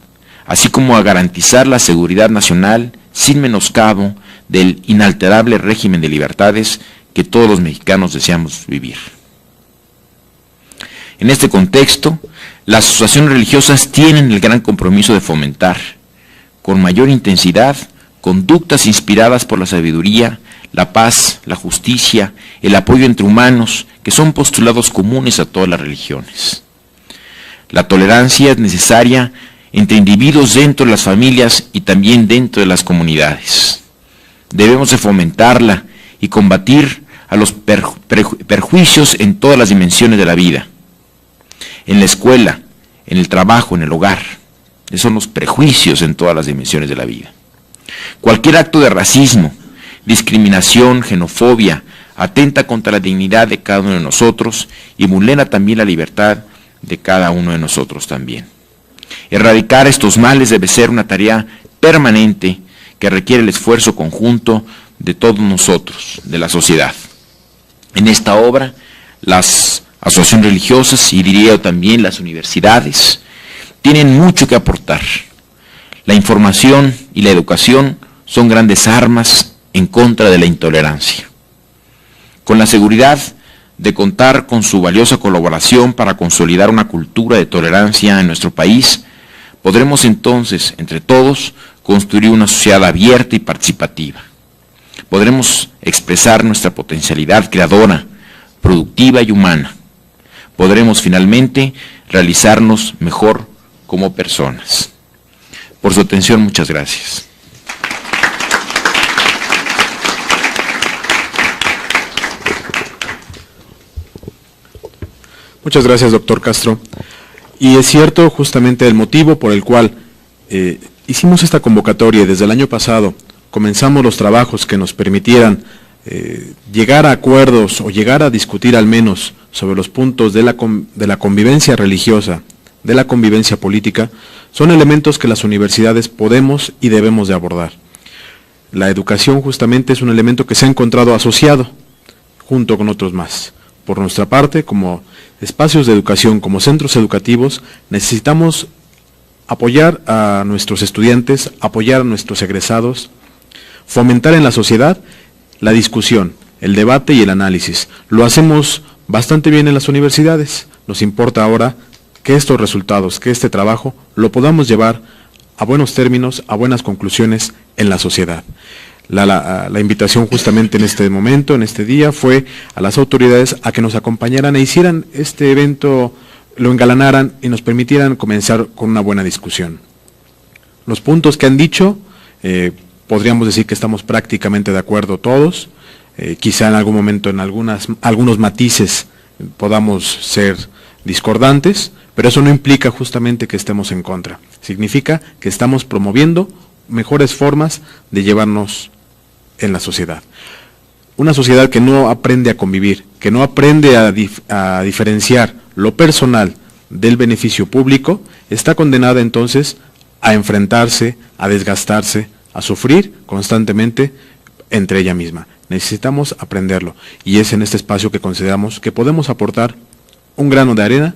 así como a garantizar la seguridad nacional sin menoscabo del inalterable régimen de libertades que todos los mexicanos deseamos vivir. En este contexto, las asociaciones religiosas tienen el gran compromiso de fomentar, con mayor intensidad, conductas inspiradas por la sabiduría, la paz, la justicia, el apoyo entre humanos, que son postulados comunes a todas las religiones. La tolerancia es necesaria entre individuos dentro de las familias y también dentro de las comunidades. Debemos de fomentarla y combatir a los perjuicios en todas las dimensiones de la vida. En la escuela, en el trabajo, en el hogar. Esos son los prejuicios en todas las dimensiones de la vida. Cualquier acto de racismo, discriminación, xenofobia, atenta contra la dignidad de cada uno de nosotros y vulnera también la libertad de cada uno de nosotros también. Erradicar estos males debe ser una tarea permanente que requiere el esfuerzo conjunto de todos nosotros, de la sociedad. En esta obra, las asociaciones religiosas y diría yo también las universidades tienen mucho que aportar. La información y la educación son grandes armas en contra de la intolerancia. Con la seguridad de contar con su valiosa colaboración para consolidar una cultura de tolerancia en nuestro país, podremos entonces, entre todos, construir una sociedad abierta y participativa. Podremos expresar nuestra potencialidad creadora, productiva y humana. Podremos finalmente realizarnos mejor como personas. Por su atención, muchas gracias. Muchas gracias, doctor Castro. Y es cierto justamente el motivo por el cual hicimos esta convocatoria. Desde el año pasado comenzamos los trabajos que nos permitieran llegar a acuerdos o llegar a discutir al menos sobre los puntos de la convivencia religiosa, de la convivencia política, son elementos que las universidades podemos y debemos de abordar. La educación justamente es un elemento que se ha encontrado asociado junto con otros más. Por nuestra parte, como espacios de educación, como centros educativos, necesitamos apoyar a nuestros estudiantes, apoyar a nuestros egresados, fomentar en la sociedad la discusión, el debate y el análisis. Lo hacemos bastante bien en las universidades. Nos importa ahora que estos resultados, que este trabajo, lo podamos llevar a buenos términos, a buenas conclusiones en la sociedad. La invitación justamente en este momento, en este día, fue a las autoridades a que nos acompañaran e hicieran este evento, lo engalanaran y nos permitieran comenzar con una buena discusión. Los puntos que han dicho, podríamos decir que estamos prácticamente de acuerdo todos, quizá en algún momento en algunos matices podamos ser discordantes, pero eso no implica justamente que estemos en contra. Significa que estamos promoviendo mejores formas de llevarnos en la sociedad. Una sociedad que no aprende a convivir, que no aprende a diferenciar lo personal del beneficio público, está condenada entonces a enfrentarse, a desgastarse, a sufrir constantemente entre ella misma. Necesitamos aprenderlo, y es en este espacio que consideramos que podemos aportar un grano de arena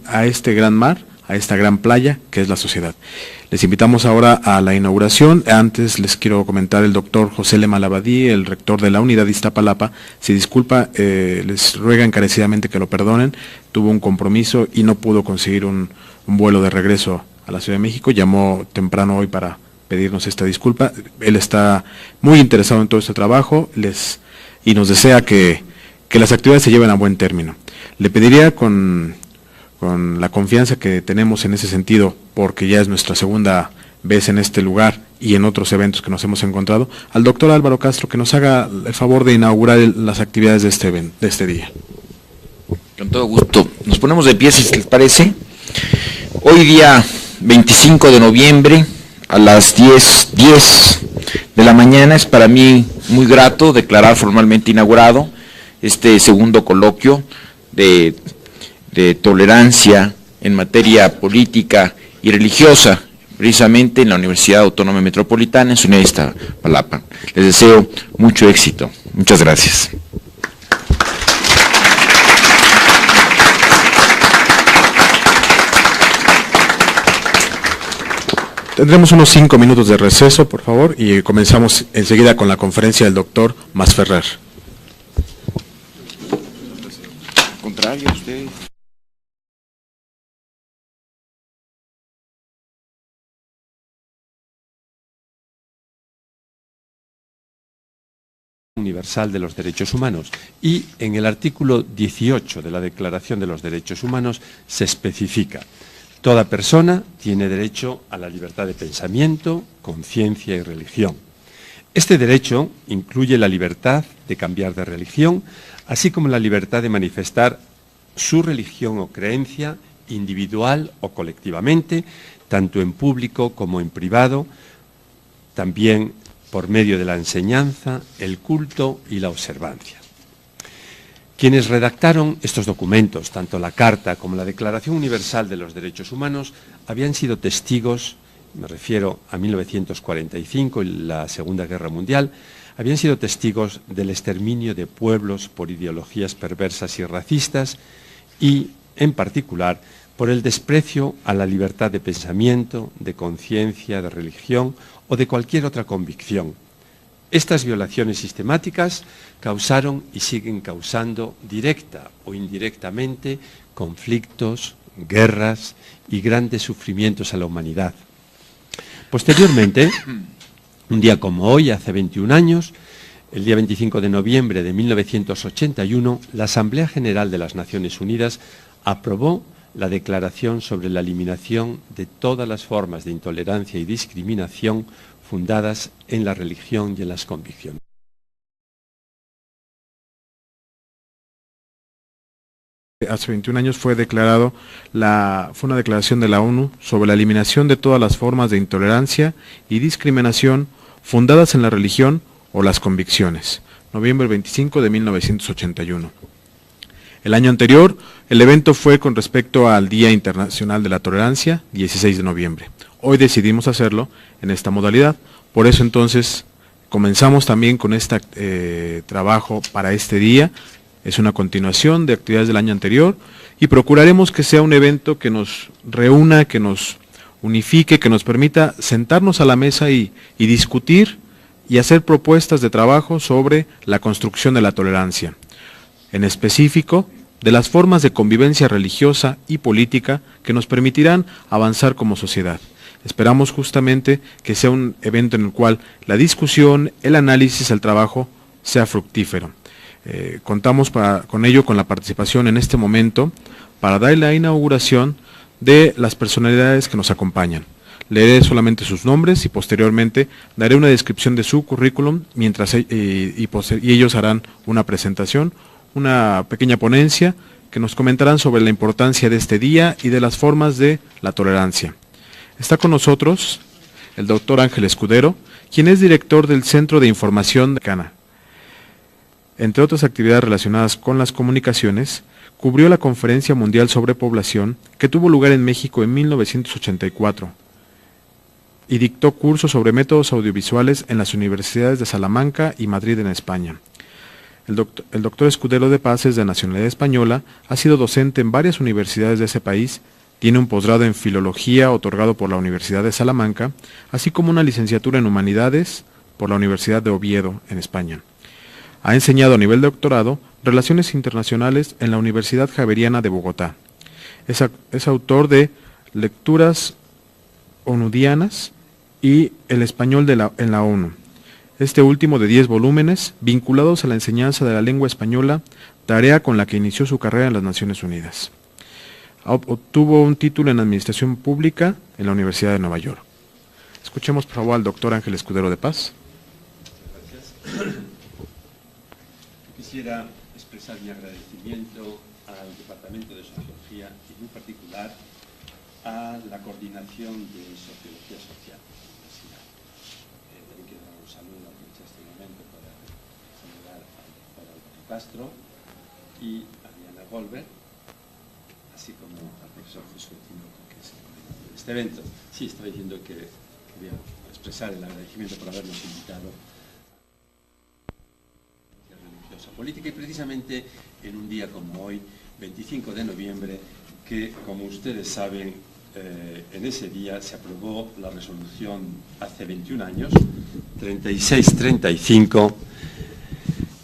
a este gran mar, a esta gran playa que es la sociedad. Les invitamos ahora a la inauguración. Antes les quiero comentar, el doctor José Lema Labadí, el rector de la unidad de Iztapalapa, se disculpa, les ruega encarecidamente que lo perdonen, tuvo un compromiso y no pudo conseguir un vuelo de regreso a la Ciudad de México, llamó temprano hoy para pedirnos esta disculpa. Él está muy interesado en todo este trabajo y nos desea que las actividades se lleven a buen término. Le pediría con la confianza que tenemos en ese sentido, porque ya es nuestra segunda vez en este lugar y en otros eventos que nos hemos encontrado, al doctor Álvaro Castro que nos haga el favor de inaugurar las actividades de este día. Con todo gusto. Nos ponemos de pie, si les parece. Hoy día 25 de noviembre, a las 10:10 de la mañana, es para mí muy grato declarar formalmente inaugurado este segundo coloquio de tolerancia en materia política y religiosa, precisamente en la Universidad Autónoma Metropolitana, en su unidad de Iztapalapa. Les deseo mucho éxito. Muchas gracias. Tendremos unos 5 minutos de receso, por favor, y comenzamos enseguida con la conferencia del doctor Masferrer. Contrario, usted. Universal de los Derechos Humanos, y en el artículo 18 de la Declaración de los Derechos Humanos se especifica: toda persona tiene derecho a la libertad de pensamiento, conciencia y religión. Este derecho incluye la libertad de cambiar de religión, así como la libertad de manifestar su religión o creencia individual o colectivamente, tanto en público como en privado, también por medio de la enseñanza, el culto y la observancia. Quienes redactaron estos documentos, tanto la Carta como la Declaración Universal de los Derechos Humanos, habían sido testigos, me refiero a 1945 y la Segunda Guerra Mundial, habían sido testigos del exterminio de pueblos por ideologías perversas y racistas y, en particular, por el desprecio a la libertad de pensamiento, de conciencia, de religión o de cualquier otra convicción. Estas violaciones sistemáticas causaron y siguen causando directa o indirectamente conflictos, guerras y grandes sufrimientos a la humanidad. Posteriormente, un día como hoy, hace 21 años, el día 25 de noviembre de 1981, la Asamblea General de las Naciones Unidas aprobó la Declaración sobre la eliminación de todas las formas de intolerancia y discriminación fundadas en la religión y en las convicciones. Hace 21 años fue una declaración de la ONU sobre la eliminación de todas las formas de intolerancia y discriminación fundadas en la religión o las convicciones. Noviembre 25 de 1981. El año anterior, el evento fue con respecto al Día Internacional de la Tolerancia, 16 de noviembre. Hoy decidimos hacerlo en esta modalidad, por eso entonces comenzamos también con este trabajo para este día. Es una continuación de actividades del año anterior y procuraremos que sea un evento que nos reúna, que nos unifique, que nos permita sentarnos a la mesa y discutir y hacer propuestas de trabajo sobre la construcción de la tolerancia. En específico, de las formas de convivencia religiosa y política que nos permitirán avanzar como sociedad. Esperamos justamente que sea un evento en el cual la discusión, el análisis, el trabajo sea fructífero. Contamos con ello, con la participación en este momento, para dar la inauguración de las personalidades que nos acompañan. Leeré solamente sus nombres y posteriormente daré una descripción de su currículum y ellos harán una presentación, una pequeña ponencia que nos comentarán sobre la importancia de este día y de las formas de la tolerancia. Está con nosotros el doctor Ángel Escudero, quien es director del Centro de Información de Cana. Entre otras actividades relacionadas con las comunicaciones, cubrió la Conferencia Mundial sobre Población que tuvo lugar en México en 1984 y dictó cursos sobre métodos audiovisuales en las universidades de Salamanca y Madrid en España. El doctor Escudero de Paz es de nacionalidad española, ha sido docente en varias universidades de ese país, tiene un posgrado en Filología otorgado por la Universidad de Salamanca, así como una licenciatura en Humanidades por la Universidad de Oviedo en España. Ha enseñado a nivel de doctorado Relaciones Internacionales en la Universidad Javeriana de Bogotá. Es autor de Lecturas Onudianas y El Español en la ONU. Este último de 10 volúmenes, vinculados a la enseñanza de la lengua española, tarea con la que inició su carrera en las Naciones Unidas. Obtuvo un título en Administración Pública en la Universidad de Nueva York. Escuchemos por favor al doctor Ángel Escudero de Paz. Gracias. Quisiera expresar mi agradecimiento al Departamento de Sociología y en particular a la Coordinación de Sociología Social de la Universidad. También quiero dar un saludo, aprovecho este momento para saludar al doctor Álvaro Castro y a Diana Goldberg, así como al profesor Josué Tinoco, que es el coordinador de este evento. Sí, estaba diciendo que quería expresar el agradecimiento por habernos invitado a la religiosa política y precisamente en un día como hoy, 25 de noviembre, que como ustedes saben, en ese día se aprobó la resolución hace 21 años, 3635,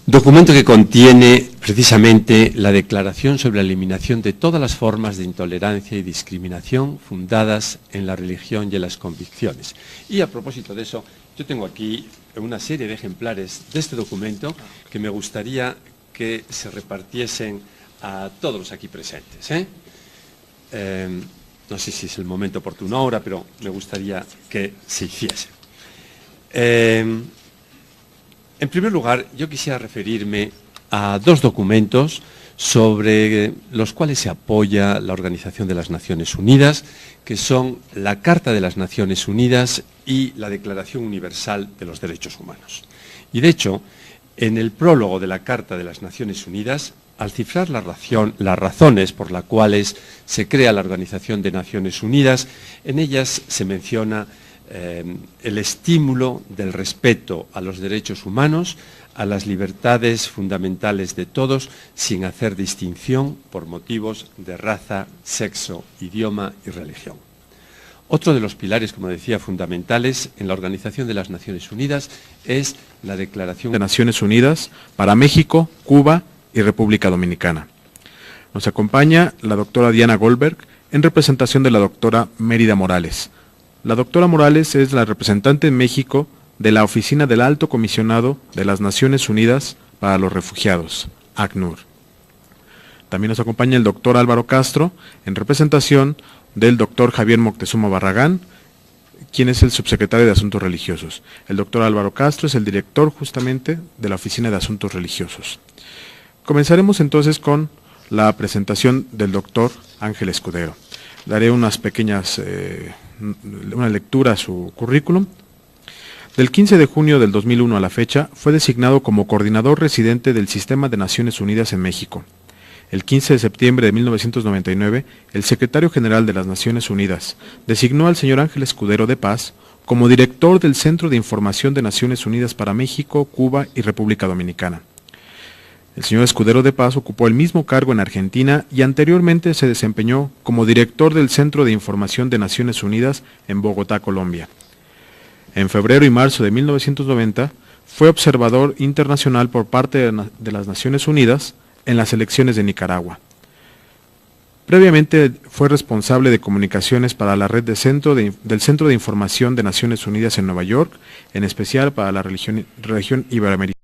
documento que contiene precisamente la Declaración sobre la eliminación de todas las formas de intolerancia y discriminación fundadas en la religión y en las convicciones. Y a propósito de eso, yo tengo aquí una serie de ejemplares de este documento que me gustaría que se repartiesen a todos los aquí presentes. No sé si es el momento oportuno ahora, pero me gustaría que se hiciese. En primer lugar, yo quisiera referirme a dos documentos sobre los cuales se apoya la Organización de las Naciones Unidas, que son la Carta de las Naciones Unidas y la Declaración Universal de los Derechos Humanos. Y de hecho, en el prólogo de la Carta de las Naciones Unidas, al cifrar las razones por las cuales se crea la Organización de Naciones Unidas, en ellas se menciona el estímulo del respeto a los derechos humanos, a las libertades fundamentales de todos, sin hacer distinción por motivos de raza, sexo, idioma y religión. Otro de los pilares, como decía, fundamentales en la Organización de las Naciones Unidas es la Declaración de Naciones Unidas para México, Cuba y República Dominicana. Nos acompaña la doctora Diana Goldberg en representación de la doctora Mérida Morales. La doctora Morales es la representante en México de la Oficina del Alto Comisionado de las Naciones Unidas para los Refugiados, ACNUR. También nos acompaña el doctor Álvaro Castro en representación del doctor Javier Moctezuma Barragán, quien es el subsecretario de Asuntos Religiosos. El doctor Álvaro Castro es el director justamente de la Oficina de Asuntos Religiosos. Comenzaremos entonces con la presentación del doctor Ángel Escudero. Daré unas pequeñas, una lectura a su currículum. Del 15 de junio del 2001 a la fecha, fue designado como coordinador residente del Sistema de Naciones Unidas en México. El 15 de septiembre de 1999, el secretario general de las Naciones Unidas designó al señor Ángel Escudero de Paz como director del Centro de Información de Naciones Unidas para México, Cuba y República Dominicana. El señor Escudero de Paz ocupó el mismo cargo en Argentina y anteriormente se desempeñó como director del Centro de Información de Naciones Unidas en Bogotá, Colombia. En febrero y marzo de 1990 fue observador internacional por parte de las Naciones Unidas en las elecciones de Nicaragua. Previamente fue responsable de comunicaciones para la red del Centro de Información de Naciones Unidas en Nueva York, en especial para la región iberoamericana.